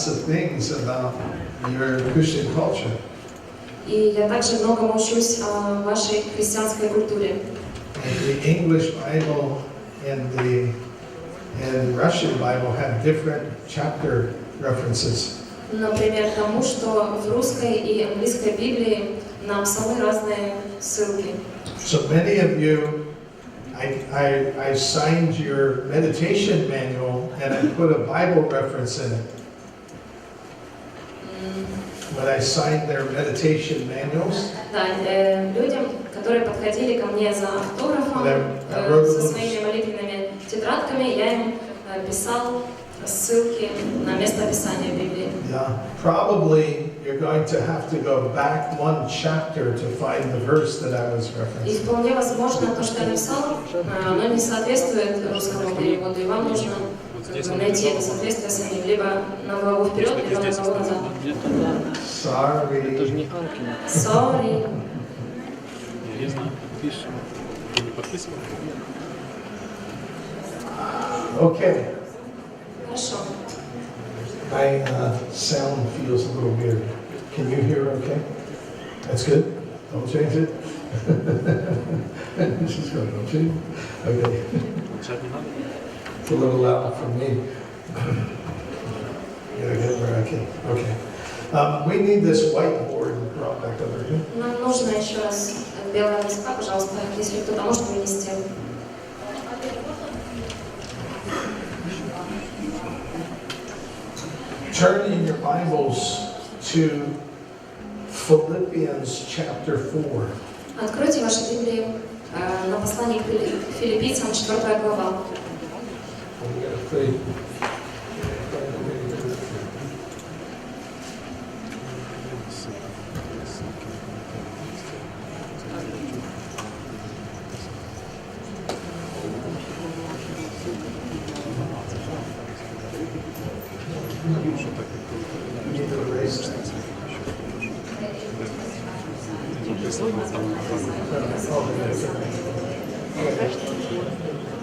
lots of things about your Christian culture. И я также многому учусь о вашей христианской культуре. The English Bible and the Russian Bible have different chapter references. Например, тому, что в русской и английской Библии на псалмы разные ссылки. So many of you, I signed your meditation manual and I put a Bible reference in it. When I signed their meditation manuals, Да, людям, которые подходили ко мне за автографом, со своими молитвенными тетрадками, я им писал ссылки на место описания Библии. Yeah, probably you're going to have to go back one chapter to find the verse that I was И referencing. вполне возможно, то, что я написал, оно не соответствует русскому переводу, и вам нужно найти это соответствие самим, либо на главу вперед, либо на главу назад. Sorry. Sorry. Я знаю, пишем. Ты не подписывал? Okay. Хорошо. My sound feels a little weird. Can you hear okay? That's good? Don't change it? She's going, don't change it? Okay. It's a little loud for me. Gotta get where I can. Okay. We need this whiteboard brought back over here. Нам нужно еще раз белая доска, пожалуйста, если кто-то может вынести. Turn in your Bibles to Philippians chapter 4. Откройте ваши Библии на послании к Филиппийцам, 4 глава.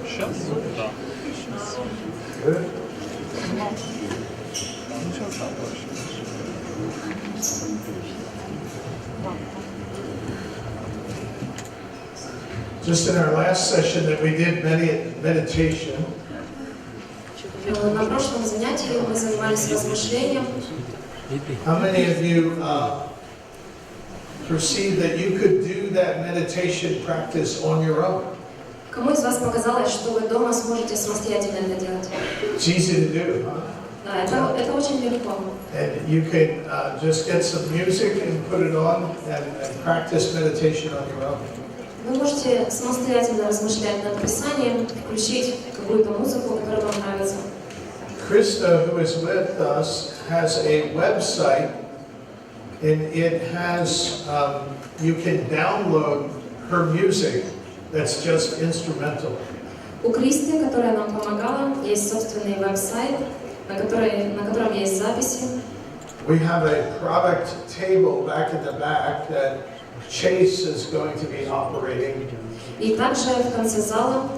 Сейчас? Да. Good. Just in our last session that we did meditation, На прошлом занятии мы занимались размышлением. how many of you perceive that you could do that meditation practice on your own? Кому из вас показалось, что вы дома сможете самостоятельно это делать? It's easy to do, huh? Да, это очень легко. And you can just get some music and put it on and practice meditation on your own. Вы можете самостоятельно размышлять над Писанием, включить какую-то музыку, которая вам нравится. Krista, who is with us, has a website, and it has, you can download her music that's just instrumental. У Кристи, которая нам помогала, есть собственный веб-сайт, на котором есть записи. We have a product table back in the back that Chase is going to be operating. И также в конце зала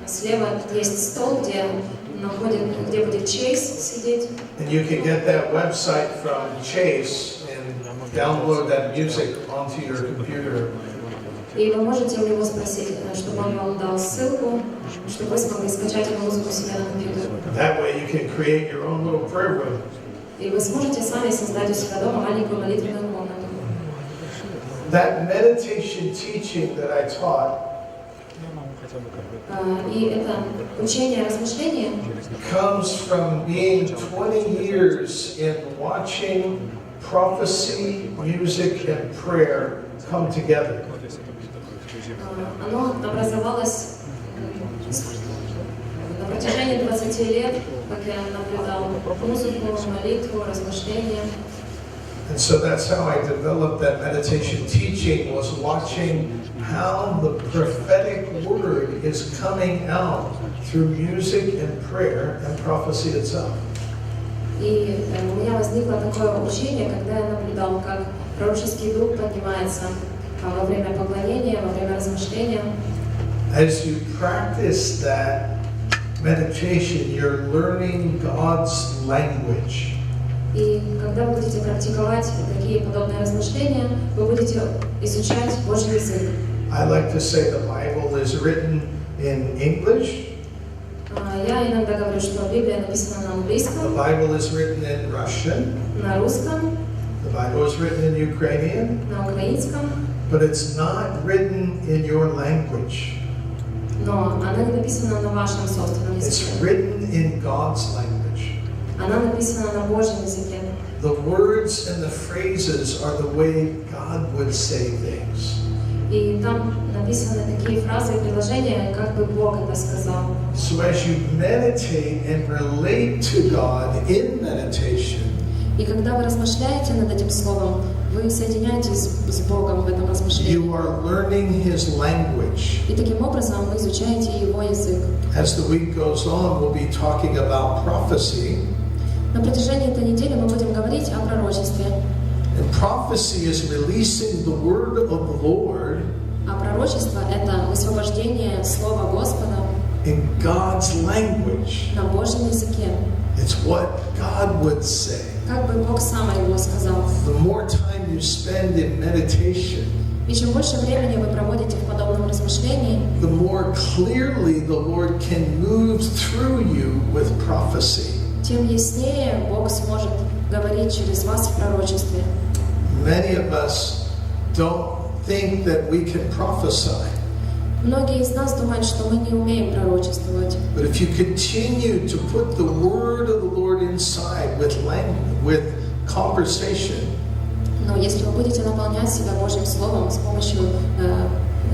слева есть стол, где будет Чейз сидеть. And you can get that website from Chase and download that music onto your computer. И вы можете у него спросить, чтобы он вам дал ссылку, чтобы вы смогли скачать эту музыку себе на компьютер. That way you can create your own little prayer room. И вы сможете сами создать у себя дома маленькую молитвенную комнату. That meditation teaching that I taught И это учение, размышление comes from being 20 years in watching prophecy, music, and prayer come together. оно образовалось на протяжении 20 лет, как я наблюдал музыку, молитву, размышления. And so that's how I developed that meditation teaching, was watching how the prophetic word is coming out through music and prayer and prophecy itself. И у меня возникло такое учение, когда я наблюдал, как пророческий дух поднимается во время поклонения, во время размышления. As you practice that meditation, you're learning God's language. И когда вы будете практиковать такие подобные размышления, вы будете изучать Божий язык. I like to say the Bible is written in English. Я иногда говорю, что Библия написана на The английском, Bible is written in Russian. на русском, The Bible is written in Ukrainian. на украинском, But it's not written in your language. но она не написана на вашем собственном It's языке. written in God's language. Она написана на Божьем языке. The words and the phrases are the way God would say things. И там написаны такие фразы и предложения, как бы Бог это сказал. So as you meditate and relate to God in meditation, И когда вы размышляете над этим словом, вы соединяетесь с Богом в этом размышлении. you are learning His language. И таким образом вы изучаете Его язык. As the week goes on, we'll be talking about prophecy. На протяжении этой недели мы будем говорить о пророчестве. And prophecy is releasing the word of the Lord А пророчество – это высвобождение Слова Господа in God's language. на Божьем языке. It's what God would say. Как бы Бог сам его сказал. The more time you spend in meditation, И чем больше времени вы проводите в подобном размышлении, the more clearly the Lord can move through you with prophecy. тем яснее Бог сможет говорить через вас в пророчестве. Many of us don't think that we can prophesy. Многие из нас думают, что мы не умеем пророчествовать. But if you continue to put the word of the Lord inside with language, with conversation, Но если вы будете наполнять себя Божьим Словом с помощью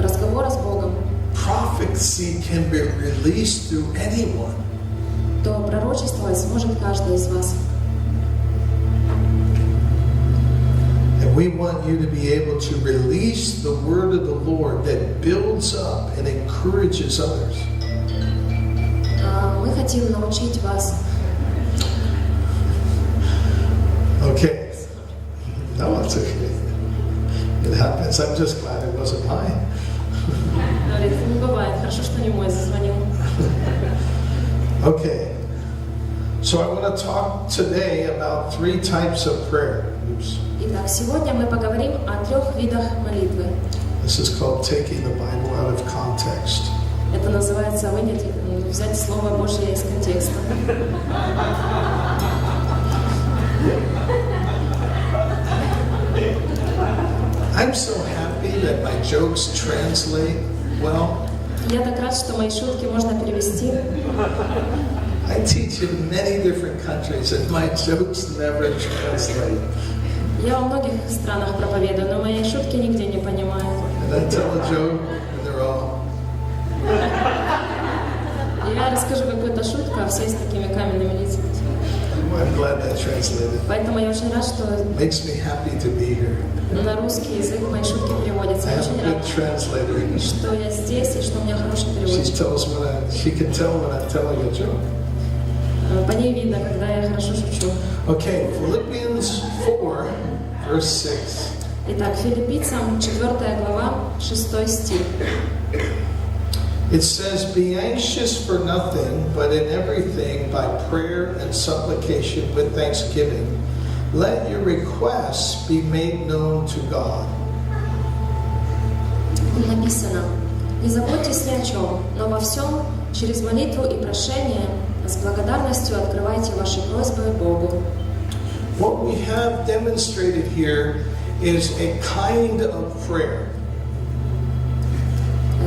разговора с Богом, prophecy can be released through anyone. то пророчествовать сможет каждый из вас. And we want you to be able to release the word of the Lord that builds up and encourages others. Мы хотим научить вас. Okay. No, it's okay. It happens. I'm just glad it wasn't mine. Говорит, не бывает. Хорошо, что не мой зазвонил. Okay. So I want to talk today about 3 types of prayer. Oops. Итак, сегодня мы поговорим о 3 видах молитвы. This is called taking the Bible out of context. Это называется взять Слово Божье из контекста. I'm so happy that my jokes translate well. Я так рад, что мои шутки можно перевести. I teach in many different countries and my jokes never translate. Я во многих странах проповедую, но мои шутки нигде не понимают. And I tell a joke and they're all... Я расскажу какую-то шутку, а все с такими каменными лицами. I'm glad that translated. Поэтому я очень рад, что Makes me happy to be here. на русский язык мои шутки переводятся. I Я have очень a good рад, translator. что я здесь и что у меня хороший She переводчик. tells she can tell when I'm telling a joke. По ней видно, когда я хорошо шучу. Okay, Philippians 4, verse 6. Итак, Филиппийцам 4 глава, 6 стих. It says, "Be anxious for nothing, but in everything by prayer and supplication with thanksgiving, let your requests be made known to God." Написано: «Не заботьтесь ни о чем, но во всем через молитву и прошение с благодарностью открывайте ваши просьбы Богу». What we have demonstrated here is a kind of prayer.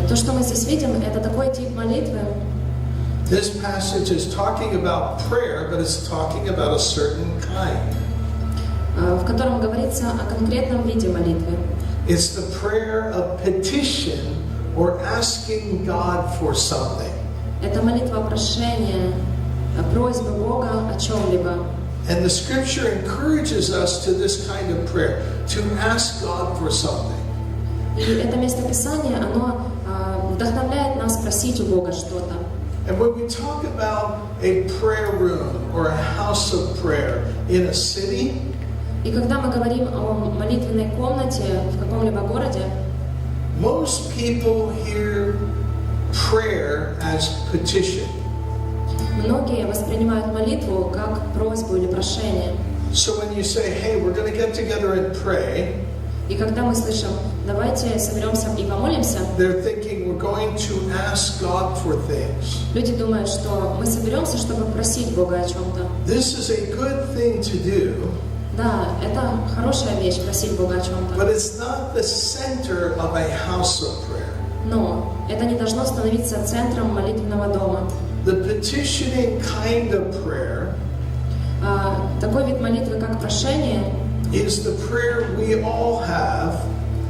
То, что мы здесь видим, это такой тип молитвы. This passage is talking about prayer, but it's talking about a certain kind. В котором говорится о конкретном виде молитвы. It's the prayer of petition or asking God for something. Это молитва прошения, просьбы Бога о чем-либо. And the scripture encourages us to this kind of prayer, to ask God for something. И это местописание, оно вдохновляет нас просить у Бога что-то. And when we talk about a prayer room or a house of prayer in a city, И когда мы говорим о молитвенной комнате в каком-либо городе, most people hear prayer as petition. многие воспринимают молитву как просьбу или прошение. So when you say, hey, we're going to get together and pray, И когда мы слышим, давайте соберемся и помолимся, they're thinking we're going to ask God for things. люди думают, что мы соберемся, чтобы просить Бога о чем-то. This is a good thing to do, Да, это хорошая вещь, просить Бога о чем-то. but it's not the center of a house of prayer. Но это не должно становиться центром молитвенного дома. The petitioning kind of prayer Такой вид молитвы, как прошение, is the prayer we all have.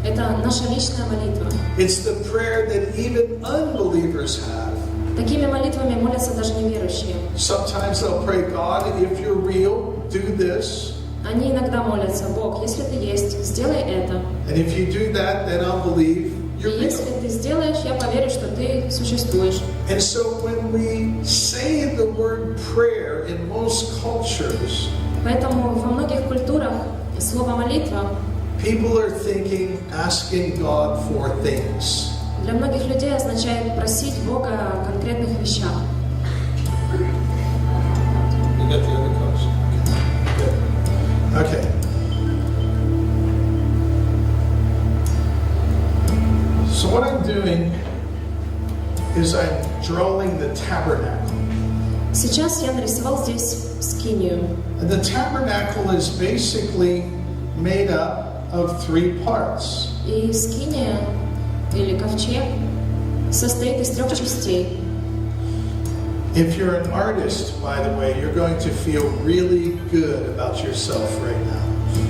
это наша личная молитва. It's the prayer that even unbelievers have. Такими молитвами молятся даже неверующие. Sometimes they'll pray, God, if you're real, do this. Они иногда молятся: Бог, если ты есть, сделай это. And if you do that, then I'll believe И you're если real. ты сделаешь, я поверю, что ты существуешь. And so when we say the word prayer in most cultures, Поэтому во многих культурах слово молитва people are thinking asking God for things. для многих людей означает просить Бога о конкретных вещах. You got the other cards? Good. Okay. So what I'm doing is I'm drawing the tabernacle. Сейчас я нарисовал здесь скинию. And the tabernacle is basically made up of three parts. И скиния, или ковчег, состоит из 3 частей. If you're an artist, by the way, you're going to feel really good about yourself right now.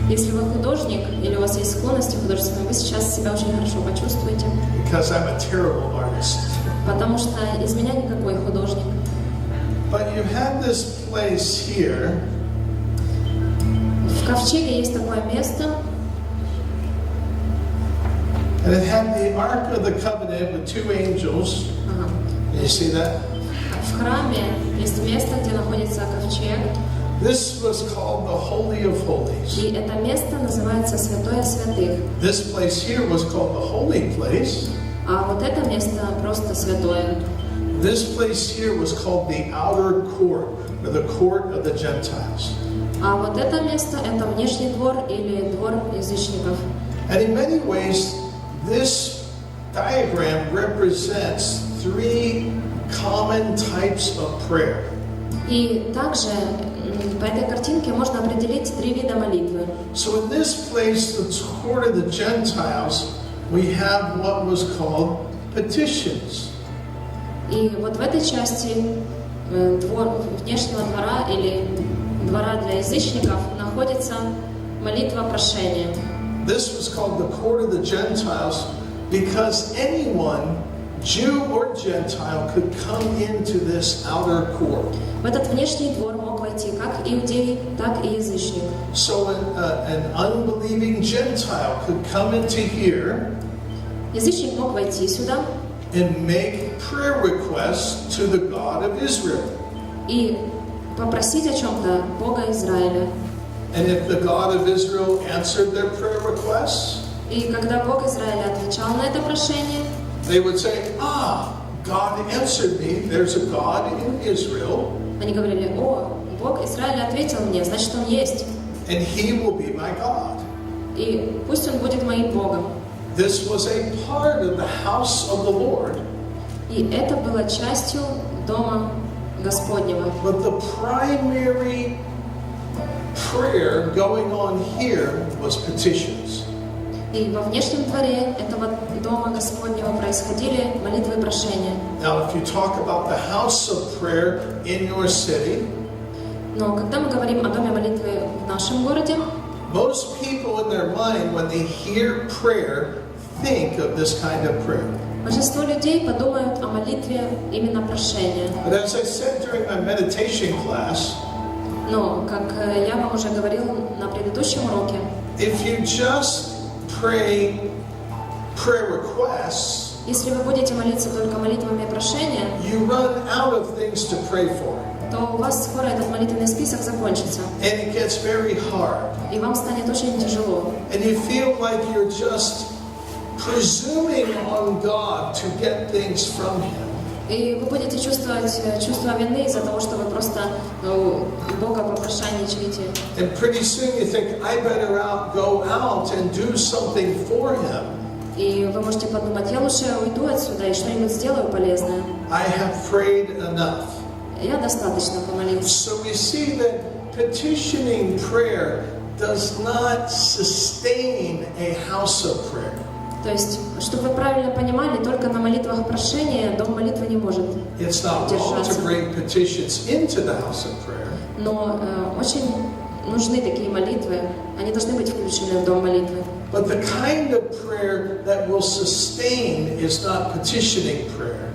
Если вы художник, или у вас есть склонности художественные, вы сейчас себя очень хорошо почувствуете. Because I'm a terrible artist. Потому что из меня никакой художник. But you have this place here. В ковчеге есть такое место, And it had the Ark of the Covenant with 2 angels. You see that? в храме есть место, где находится ковчег. This was called the Holy of Holies. И это место называется Святое Святых. This place here was called the Holy Place. А вот это место просто святое. This place here was called the Outer Court, or the Court of the Gentiles. А вот это место — это внешний двор или двор язычников. And in many ways, this diagram represents 3 common types of prayer. И также по этой картинке можно определить 3 вида молитвы. So in this place, the Court of the Gentiles, we have what was called petitions. И вот в этой части двор внешнего двора или двора для язычников находится молитва прошения. This was called the Court of the Gentiles because anyone, Jew or Gentile, could come into this outer court. В этот внешний двор мог войти как иудей, так и язычник. So an unbelieving Gentile could come into here Язычник мог войти сюда and make prayer requests to the God of Israel. и попросить о чем-то Бога Израиля. And if the God of Israel answered their prayer requests, И когда Бог Израиля отвечал на это прошение, they would say, God answered me. There's a God in Israel, они говорили: о, Бог Израиля ответил мне, значит, Он есть. and He will be my God. И пусть Он будет моим Богом. This was a part of the house of the Lord. И это было частью дома Господнего. But the primary prayer going on here was petitions. И во внешнем дворе этого дома Господнего происходили молитвы и прошения. Now, if you talk about the house of prayer in your city, Но когда мы говорим о доме молитвы в нашем городе, most people in their mind, when they hear prayer, think of this kind of prayer. большинство людей подумают о молитве именно прошения. But as I said during my meditation class, Но, как я вам уже говорил на предыдущем уроке, if you just pray prayer requests, если вы будете молиться только молитвами прошения, you run out of things to pray for. то у вас скоро этот молитвенный список закончится. And it gets very hard. И вам станет очень тяжело. And you feel like you're just presuming on God to get things from Him. И вы будете чувствовать чувство вины из-за того, что вы просто Бога попрошайничаете. And pretty soon you think, I better go out and do something for Him. И вы можете подумать, я лучше уйду отсюда и что-нибудь сделаю полезное. I have prayed enough. Я достаточно помолился. So we see that petitioning prayer does not sustain a house of prayer. То есть, чтобы вы правильно понимали, только на молитвах прошения дом молитвы не может держаться. Но очень нужны такие молитвы. Они должны быть включены в дом молитвы. But the kind of prayer that will sustain is not petitioning prayer.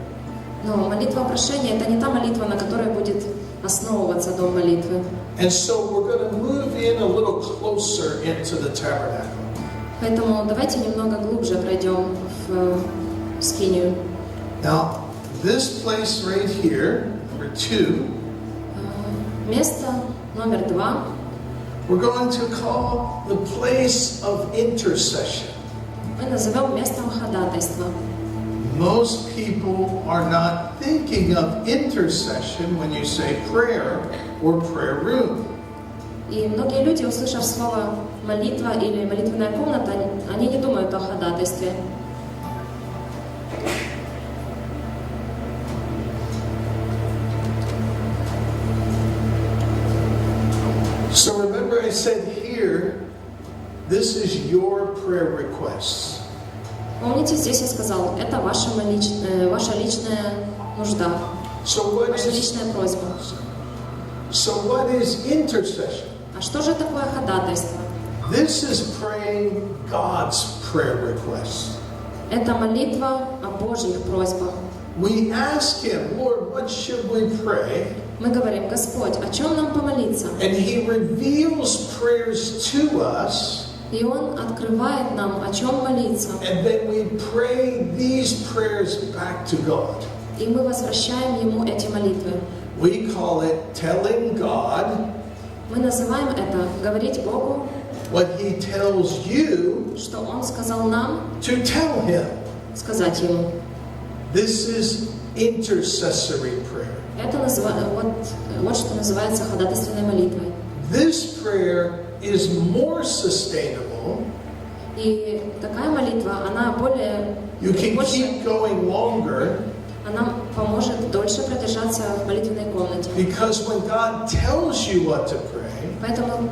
Но молитва прошения — это не та молитва, на которой будет основываться дом молитвы. And so we're going to move in a little closer into the tabernacle. Поэтому давайте немного глубже пройдем в скинию. Now, this place right here, number 2, место номер 2, we're going to call the place of intercession. мы назовем местом ходатайства. Most people are not thinking of intercession when you say prayer or prayer room. И многие люди, услышав слово молитва или молитвенная комната, они не думают о ходатайстве. So remember I said here, this is your prayer requests. Помните, здесь я сказал, это ваша личная нужда, ваша личная просьба. So what is intercession? А что же такое ходатайство? This is praying God's prayer request. Это молитва о Божьих просьбах. We ask Him, Lord, what should we pray? Мы говорим, Господь, о чем нам помолиться? And He reveals prayers to us. И Он открывает нам, о чем молиться. And then we pray these prayers back to God. И мы возвращаем Ему эти молитвы. We call it telling God Мы называем это говорить Богу, what He tells you что Он сказал нам to tell Him. сказать Ему. This is intercessory prayer. Это вот что называется ходатайственной молитвой. This prayer is more sustainable. И такая молитва, она You can больше, keep going longer. она поможет дольше продержаться в молитвенной комнате. Because when God tells you what to pray, Поэтому,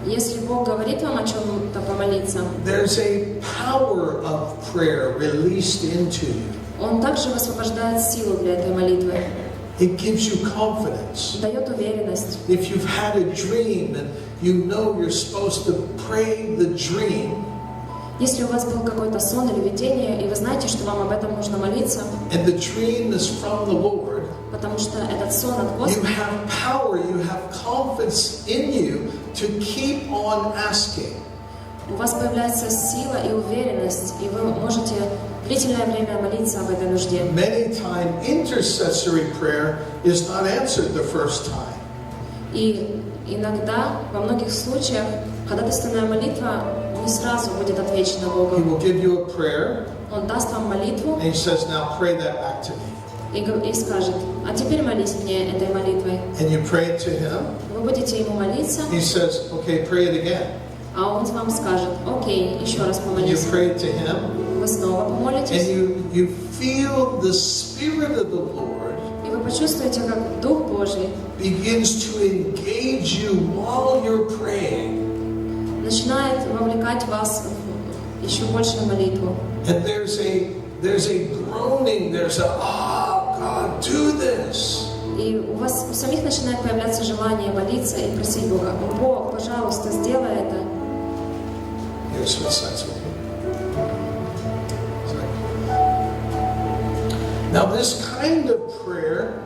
если Бог говорит вам о чем-то помолиться, there's a power of prayer released into you. Он также высвобождает силу для этой молитвы, It gives you confidence. дает уверенность. If you've had a dream and you know you're supposed to pray the dream, Если у вас был какой-то сон или видение, и вы знаете, что вам об этом нужно молиться, and the dream is from the Lord, потому что этот сон от you Господа, have power, you have confidence in you to keep on asking. у вас появляется сила и уверенность, и вы можете длительное время молиться об этой нужде. Many times intercessory prayer is not answered the first time. И иногда, во многих случаях, ходатайственная молитва не сразу будет отвечена He Богом. will give you a prayer Он даст вам молитву and He says, now pray that back to me. и скажет, а теперь молись мне этой молитвой. And you pray it to Him. Вы будете ему молиться, He says, okay, pray it again. а он вам скажет, окей, еще раз And you помолись. pray it to Him. Вы снова And помолитесь, you feel the Spirit of the Lord и вы почувствуете, как Дух Божий begins to engage you while you're praying. начинает вовлекать вас в еще большую молитву. And there's a groaning, there's a, God, do this. И у вас у самих начинает появляться желание молиться и просить Бога, Бог, пожалуйста, сделай это. Here's what that's with you. Now this kind of prayer,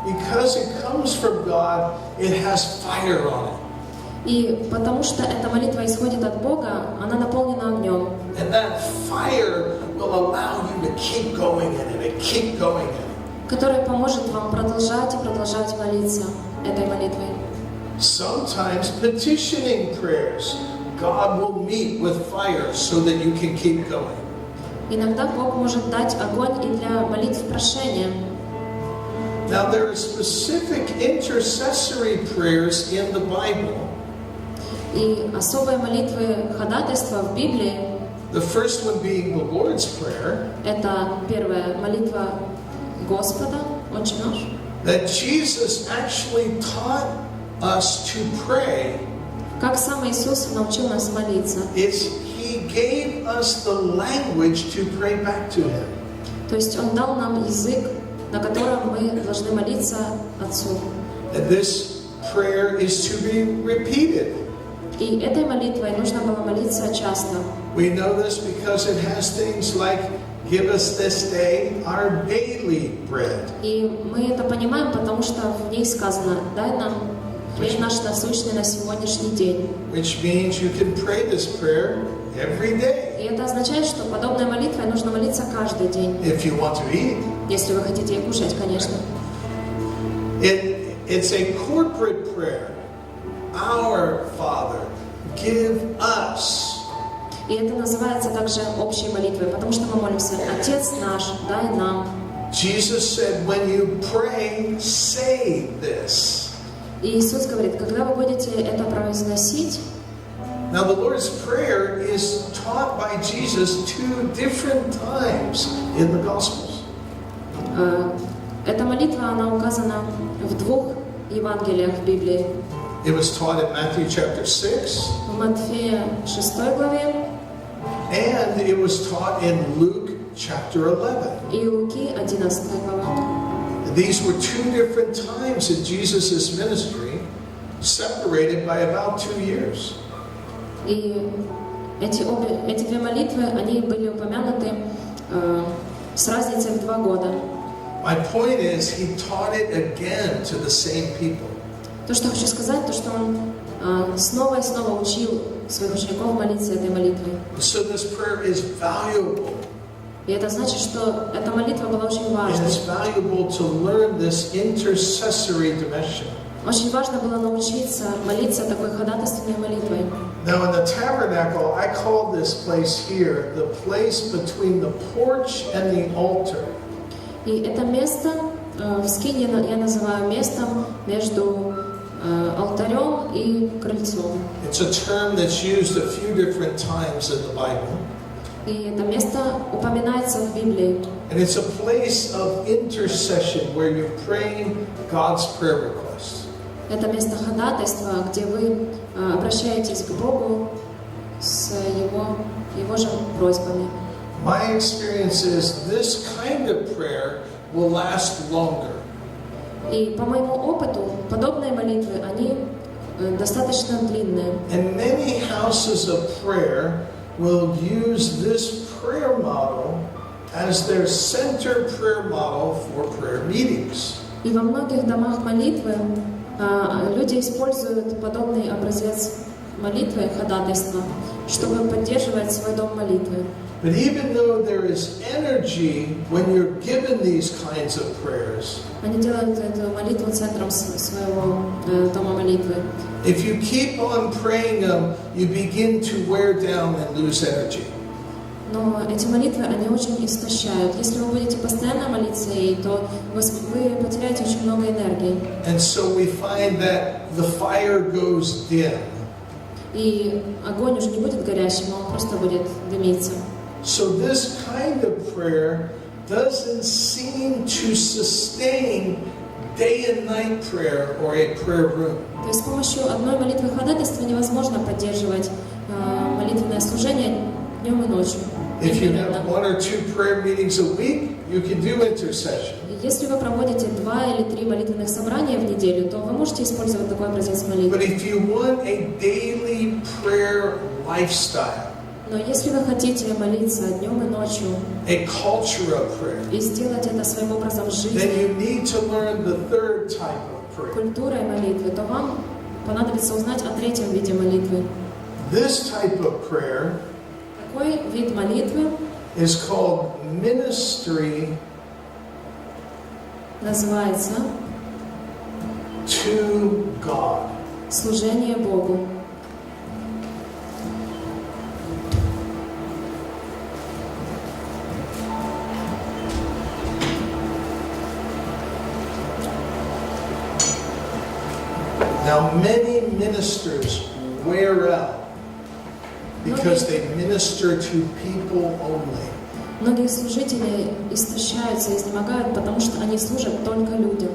because it comes from God, it has fire on it. И потому что эта молитва исходит от Бога, она наполнена огнем. And that fire will allow you to keep going in it and keep going in it. Которая поможет вам продолжать и продолжать молиться этой молитвой. Sometimes petitioning prayers, God will meet with fire so that you can keep going. Иногда Бог может дать огонь и для молитв прошения. Now there are specific intercessory prayers in the Bible. И особые молитвы ходатайства в Библии. The first one being the Lord's Prayer. Это первая молитва Господа, Отче наш. That Jesus actually taught us to pray. Как сам Иисус научил нас молиться. He gave us the language to pray back to Him. То есть Он дал нам язык, на котором мы должны молиться Отцу. And this prayer is to be repeated. И этой молитвой нужно было молиться часто. We know this because it has things like, "Give us this day our daily bread." И мы это понимаем, потому что в ней сказано: дай нам хлеб наш насущный на сегодняшний день. Which means you can pray this prayer every day. И это означает, что подобной молитвой нужно молиться каждый день. If you want to eat. Если вы хотите и кушать, конечно. It's a corporate prayer. Our Father, give us. И это называется также общей молитвой, потому что мы молимся: Отец наш, дай нам. Jesus said, when you pray, say this. И Иисус говорит, когда вы будете это произносить. Now the Lord's Prayer is taught by Jesus 2 different times in the Gospels. Эта молитва, она указана в 2 Евангелиях в Библии. It was taught in Matthew chapter 6. В Матфея 6 главе. And it was taught in Luke chapter 11. И Луки 11 глава. These were 2 different times in Jesus' ministry, separated by about 2 years. И эти 2 молитвы, они были упомянуты с разницей в 2 года. My point is, he taught it again to the same people. То, что хочу сказать, то, что он снова и снова учил своих учеников молиться этой молитвой. So this prayer is valuable. И это значит, что эта молитва была очень важной. It's valuable to learn this intercessory dimension. Очень важно было научиться молиться такой ходатайственной молитвой. Now in the tabernacle, I call this place here the place between the porch and the altar. И это место в скинии я называю местом между алтарем и крыльцом. It's a term that's used a few different times in the Bible. И это место упоминается в Библии. And it's a place of intercession where you're praying God's prayer requests. Это место ходатайства, где вы обращаетесь к Богу с его же просьбами. My experience is this kind of prayer will last longer. И по моему опыту, подобные молитвы, они достаточно длинные. And many houses of prayer will use this prayer model as their center prayer model for prayer meetings. И во многих домах молитвы люди используют подобный образец молитвы, ходатайства, чтобы поддерживать свой дом молитвы. But even though there is energy when you're given these kinds of prayers, они делают эту молитву центром своего дома молитвы. If you keep on praying them, you begin to wear down and lose energy. Но эти молитвы, они очень истощают. Если вы будете постоянно молиться ей, то вы потеряете очень много энергии. And so we find that the fire goes dim. И огонь уже не будет горящим, он просто будет дымиться. So this kind of prayer doesn't seem to sustain day and night prayer or a prayer room. То есть с помощью одной молитвы ходатайства невозможно поддерживать молитвенное служение днем и ночью. If you have 1 or 2 prayer meetings a week, you can do intercession. Если вы проводите 2 или 3 молитвенных собрания в неделю, то вы можете использовать такой образец молитвы. But if you want a daily prayer lifestyle, но если вы хотите молиться днем и ночью, a culture of prayer, и сделать это своим образом жизни, then you need to learn the third type of prayer. Культурой молитвы, то вам понадобится узнать о 3-м виде молитвы. This type of prayer Такой вид молитвы is called ministry называется to God. служение Богу. Now, many ministers wear out because they minister to people only. Многие служители истощаются, изнемогают, потому что они служат только людям.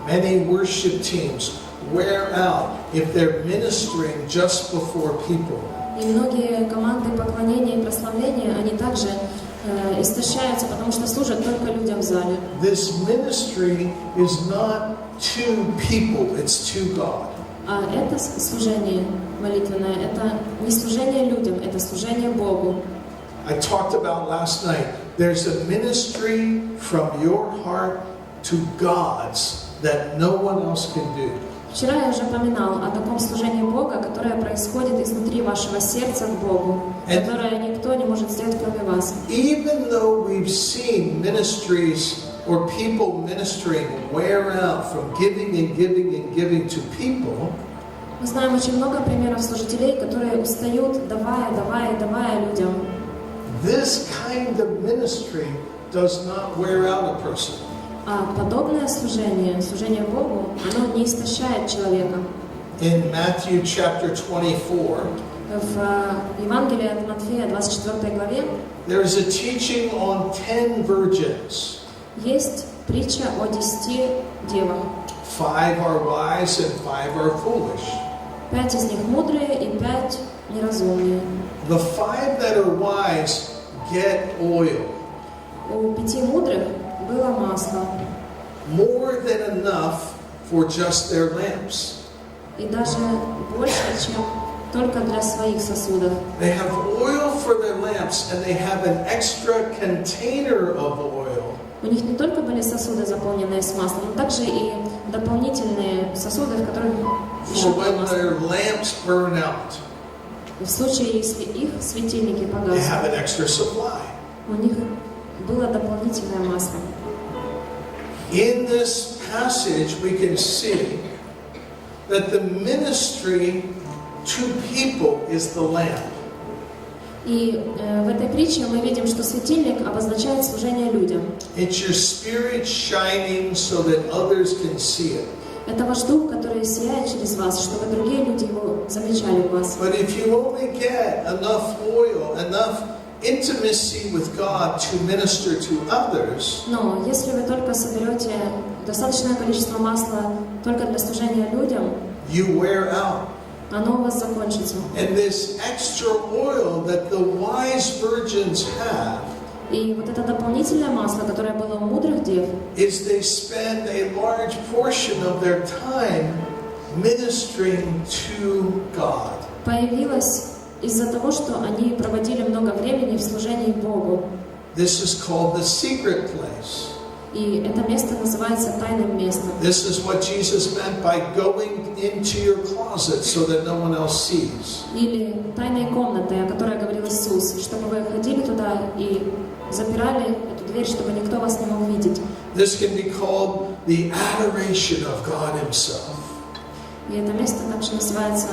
Many worship teams wear out if they're ministering just before people. И многие команды поклонения и прославления, они также истощаются, потому что служат только людям в зале. This ministry is not to people, it's to God. А это служение молитвенное, это не служение людям, это служение Богу. I talked about last night, there's a ministry from your heart to God's that no one else can do. Вчера я уже упоминал о таком служении Бога, которое происходит изнутри вашего сердца к Богу, которое никто не может сделать, кроме вас. Even though we've seen ministries or people ministering wear out from giving and giving and giving to people, Мы знаем очень много примеров служителей, которые устают, давая людям. this kind of ministry does not wear out a person. А подобное служение, служение Богу, оно не истощает человека. In Matthew chapter 24, В Евангелии от Матфея, 24 главе, there is a teaching on 10 virgins. есть притча о 10 девах. 5 are wise and 5 are foolish. 5 из них мудрые и 5 неразумные. The 5 that are wise get oil, У 5 мудрых было масло, more than enough for just their lamps. и даже больше, чем только для своих сосудов. They have oil for their lamps and they have an extra container of oil. У них не только были сосуды, заполненные с маслом, но также и дополнительные сосуды, в которых еще For было when масло. their lamps burn out, В случае, если их светильники they погасли, have an extra supply. у них было дополнительное масло. In this passage, we can see that the ministry to people is the lamp. И в этой притче мы видим, что светильник обозначает служение людям. It's your spirit shining so that others can see it. Это ваш дух, который сияет через вас, чтобы другие люди его замечали в вас. But if you only get enough oil, enough intimacy with God to minister to others, Но если вы только соберете достаточное количество масла только для служения людям, you wear out. оно у вас закончится. And this extra oil that the wise virgins have И вот это дополнительное масло, которое было у мудрых дев, is they spend a large portion of their time ministering to God. появилось из-за того, что они проводили много времени в служении Богу. This is called the secret place. И это место называется тайным местом. This is what Jesus meant by going into your closet so that no one else sees. Или тайной комнатой, о которой говорил Иисус, чтобы вы ходили туда и запирали эту дверь, чтобы никто вас не мог видеть. This can be called the adoration of God Himself. И это место также называется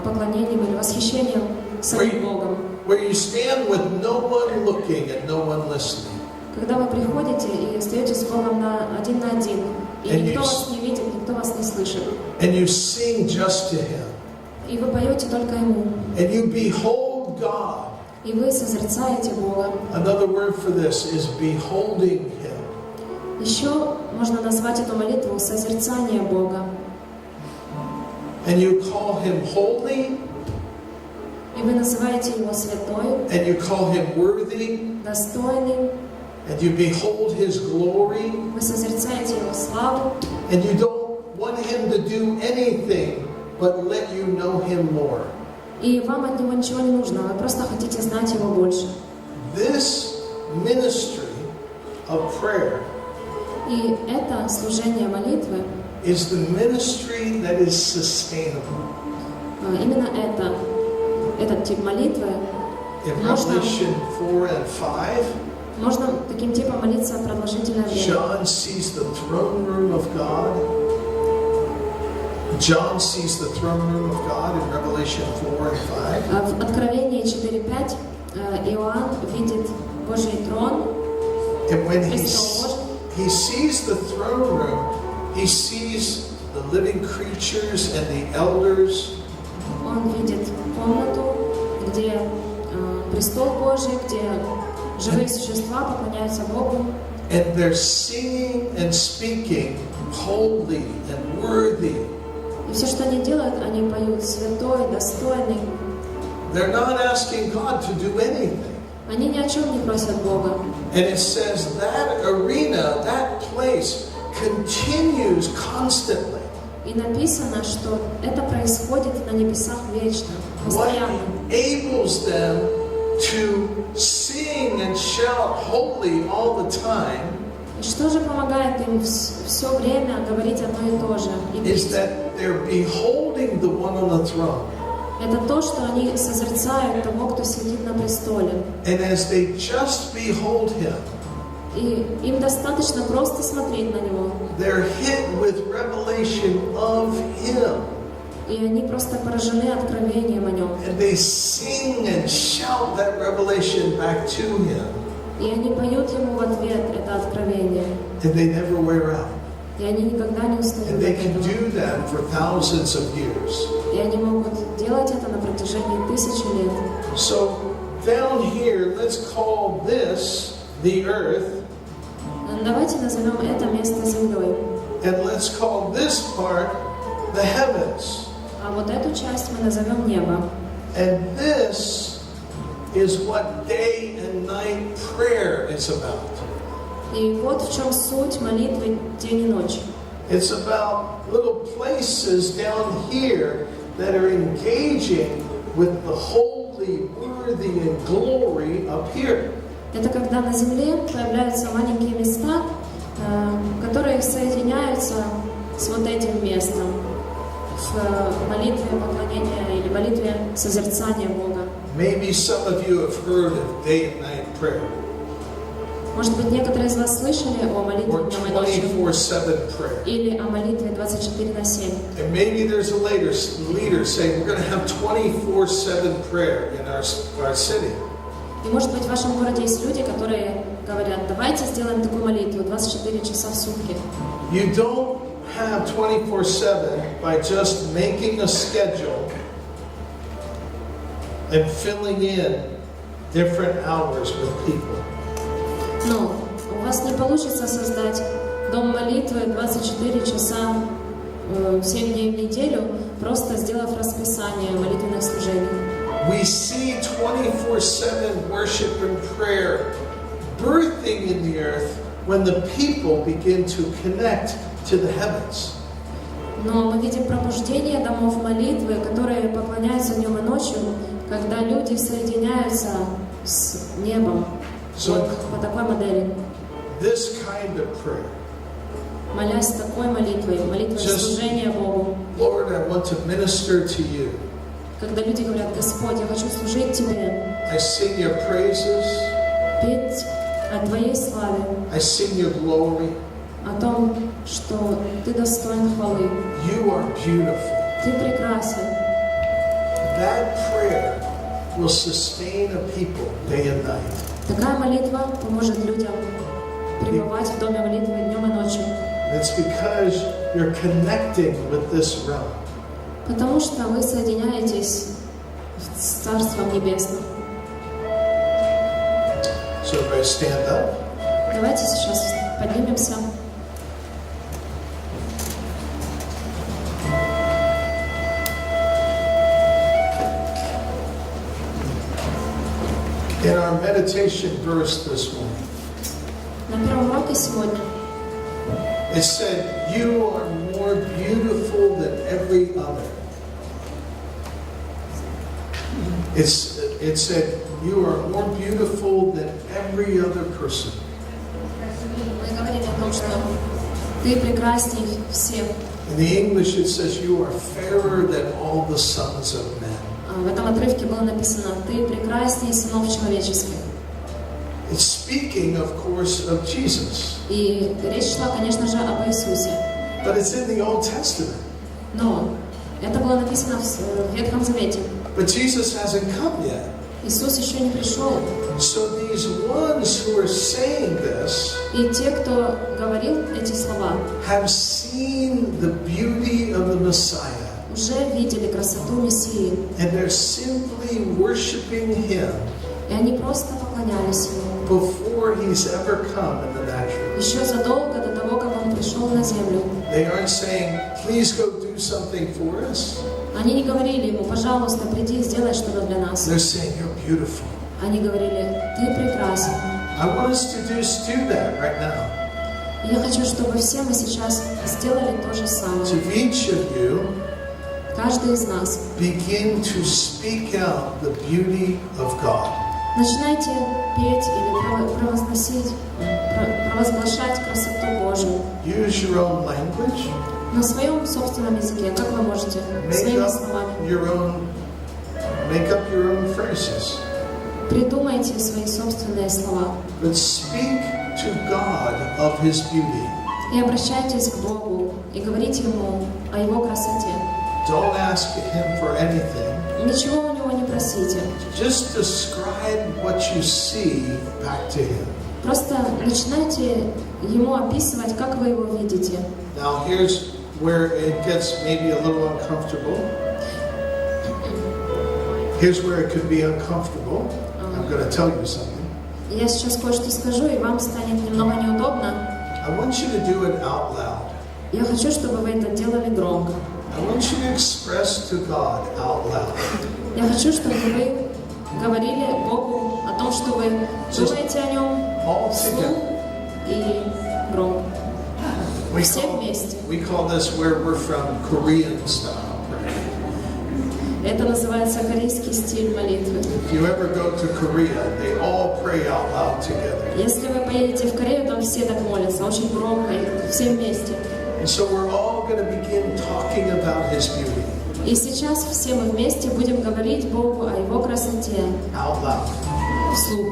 поклонением или восхищением самим Богом. Where you stand with no one looking and no one listening. Когда вы приходите и остаетесь с Богом один на один, и никто вас не видит, никто вас не слышит. And you sing just to Him. И вы поете только Ему. And you behold God. И вы созерцаете Бога. Another word for this is beholding Him. Еще можно назвать эту молитву созерцание Бога. And you call Him holy. И вы называете Его святой, And you call Him worthy. достойным. And you behold His glory. Вы созерцаете Его славу. And you don't want Him to do anything but let you know Him more. И вам от Него ничего не нужно, вы просто хотите знать Его больше. This ministry of prayer И это служение молитвы, is the ministry that is sustainable. именно этот тип молитвы In Revelation 4 and 5, можно таким типом молиться продолжительное время. John sees the throne room of God. John sees the throne room of God in Revelation 4 and 5. В Откровении 4:5 Иоанн видит Божий трон, And when престол Божий. he sees the throne room, he sees the living creatures and the elders. Он видит комнату, где престол Божий, где живые существа поклоняются Богу. And they're singing and speaking, holy and worthy. И все, что они делают, они поют святой, достойный. They're not asking God to do anything. Они ни о чем не просят Бога. And it says that arena, that place continues constantly. И написано, что это происходит на небесах вечно, What постоянно. enables them to sing and shout holy all the time И что же помогает им все время говорить одно и то же и is петь? that they're beholding the one on the throne. Это то, что они созерцают того, кто сидит на престоле. And as they just behold him, И им достаточно просто смотреть на него. they're hit with revelation of him. И они просто поражены откровением о нем. And they sing and shout that revelation back to him. И они поют ему в ответ это откровение. And they never wear out. И они никогда не устают And от they can этого. do that for thousands of years. И они могут делать это на протяжении тысячи лет. So down here, let's call this the earth. Давайте назовем это место землей. And let's call this part the heavens. А вот эту часть мы назовем небо. And this is what day and night prayer is about. И вот в чем суть молитвы день и ночь. It's about little places down here that are engaging with the holy, worthy, and glory up here. Это когда на земле появляются маленькие места, которые соединяются с вот этим местом в молитве поклонения или молитве созерцания Бога. Maybe some of you have heard of day and night prayer. Может быть, некоторые из вас слышали о молитве Or днем и ночью 24/7 prayer. или о молитве 24/7. And maybe there's a leader saying we're going to have 24/7 prayer in our city. И может быть в вашем городе есть люди, которые говорят, давайте сделаем такую молитву 24 часа в сутки. You don't have 24/7 by just making a schedule and filling in different hours with people. Но у вас не получится создать дом молитвы 24 часа 7 дней в неделю, просто сделав расписание молитвенных служений. We see 24/7 worship and prayer birthing in the earth when the people begin to connect to the heavens. Но мы видим пробуждение домов молитвы, которые поклоняются днем и ночью, когда люди соединяются с небом. Вот по такой модели. This kind of prayer. Молясь такой молитвой, молитвой служения Богу. Lord, I want to minister to you. Когда люди говорят, Господь, я хочу служить Тебе. I sing your praises. Петь о Твоей славе. I sing your glory. О том, что Ты достоин хвалы. You are beautiful. Ты прекрасен. That prayer will sustain a people day and night. Такая молитва поможет людям пребывать в доме молитвы днем и ночью. It's because you're connecting with this realm. Потому что вы соединяетесь с Царством Небесным. So everybody stand up. Давайте сейчас поднимемся. In our meditation verse this morning, На первом уроке сегодня it said, you are more beautiful than every other. It said, you are more beautiful than every other person. мы говорили о том, что Ты прекрасней всех. In the English it says, you are fairer than all the sons of men. В этом отрывке было написано «Ты прекрасней сынов человеческих». It's speaking, of course, of Jesus. И речь шла, конечно же, об Иисусе. But it's in the Old Testament. Но это было написано в Ветхом Завете. But Jesus hasn't come yet. Иисус еще не пришел. So these ones who are saying this this И те, кто говорил эти слова, have seen the beauty of the Messiah, уже видели красоту Мессии. and they're simply worshiping Him И они просто поклонялись Ему. before He's ever come in the natural. Еще задолго до того, как Он пришел на землю. They aren't saying, please go do something for us. Они не говорили Ему, пожалуйста, приди и сделай что-то для нас. They're saying, you're beautiful. Они говорили, Ты прекрасен. I want us to just do that right now. И я хочу, чтобы все мы сейчас сделали то же самое. To each of you, Каждый из нас. begin to speak out the beauty of God. Начинайте петь или провозглашать красоту Божию Use your own language. на своем собственном языке, как вы можете, своими словами. Make up your own phrases. Придумайте свои собственные слова But speak to God of His beauty. и обращайтесь к Богу и говорите Ему о Его красоте. Don't ask Him for anything. Ничего у Него не просите. Just describe what you see back to Him. Просто начинайте Ему описывать, как вы Его видите. Now here's where it gets maybe a little uncomfortable. Here's where it could be uncomfortable. I'm going to tell you something. Я сейчас кое-что скажу, и вам станет немного неудобно. I want you to do it out loud. Я хочу, чтобы вы это делали громко. I want you to express to God out loud. Я хочу, чтобы вы говорили Богу о том, что вы думаете о Нем вслух и громко. Все вместе. We call this where we're from Korean style. Это называется корейский стиль молитвы. If you ever go to Korea, they all pray out loud together. Если вы поедете в Корею, там все так молятся, очень громко, и все вместе. And so we're all going to begin talking about His beauty. И сейчас все мы вместе будем говорить Богу о Его красоте Out loud. вслух.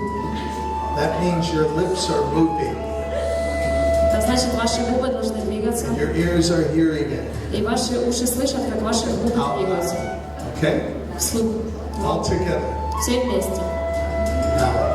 That means your lips are moving. Это значит, ваши губы должны двигаться, And your ears are hearing it. и ваши уши слышат, как ваши губы двигаются. Okay? Вслух. All together. Все вместе. Now.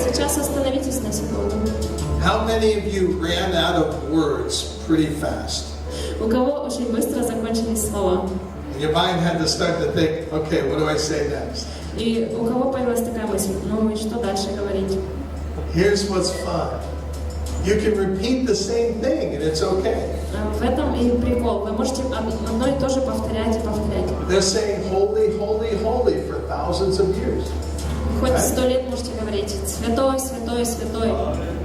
Сейчас остановитесь на секунду. How many of you ran out of words pretty fast? У кого очень быстро закончились слова? Your mind had to start to think, okay, what do I say next? И у кого появилась такая мысль, ну и что дальше говорить? Here's what's fun. You can repeat the same thing and it's okay. В этом и прикол. Вы можете одно и то же повторять и повторять. They're saying holy, holy, holy for thousands of years. Хоть 100 лет можете говорить святой, святой, святой.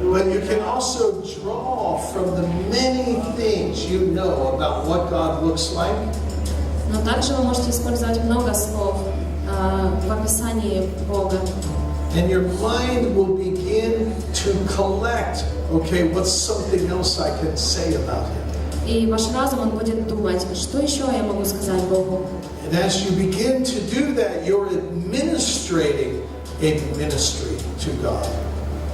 But you can also draw from the many things you know about what God looks like. Но также вы можете использовать много слов в описании Бога. And your mind will begin to collect, okay, what's something else I can say about Him? И ваш разум, он будет думать, что еще я могу сказать Богу. And as you begin to do that, you're administrating a ministry to God.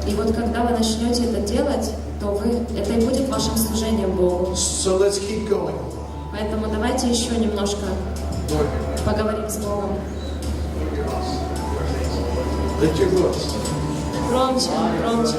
И вот когда вы начнете это делать, то это и будет вашим служением Богу. So let's keep going. Поэтому давайте еще немножко поговорим с Богом. Lift your voice. Громче, громче.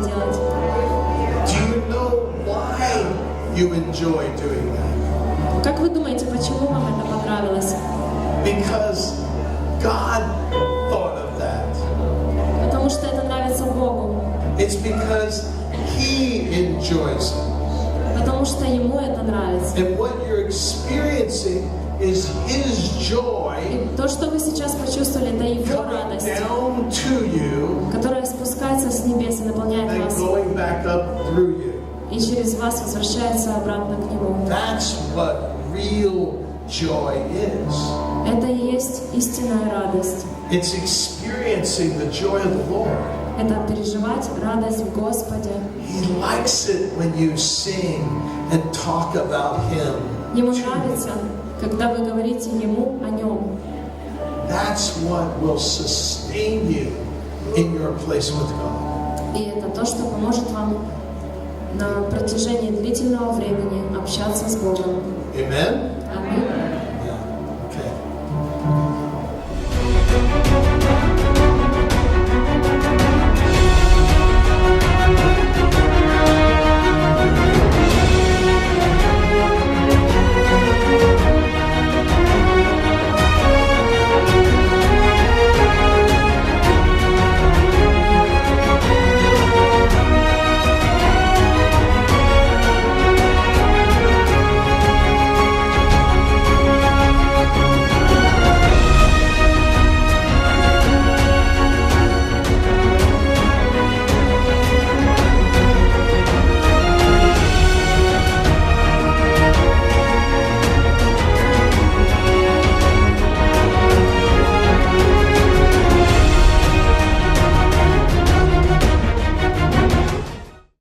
делать. Do you know why you enjoy doing that? Как вы думаете, почему вам это понравилось? Because God thought of that. Потому что это нравится Богу. It's because He enjoys it. Потому что Ему это нравится. And what you're experiencing is His joy И то, что вы сейчас почувствовали, это Его coming радость, down to you которая спускается с небес и наполняет and вас. going back up through you. И через вас возвращается обратно к Нему. That's what real joy is. Это и есть истинная радость. It's experiencing the joy of the Lord. Это переживать радость в Господе. He likes it when you sing and talk about Him. Ему нравится, когда вы говорите Ему о Нем. That's what will sustain you in your place with God. И это то, что поможет вам на протяжении длительного времени общаться с Богом. Amen? Аминь.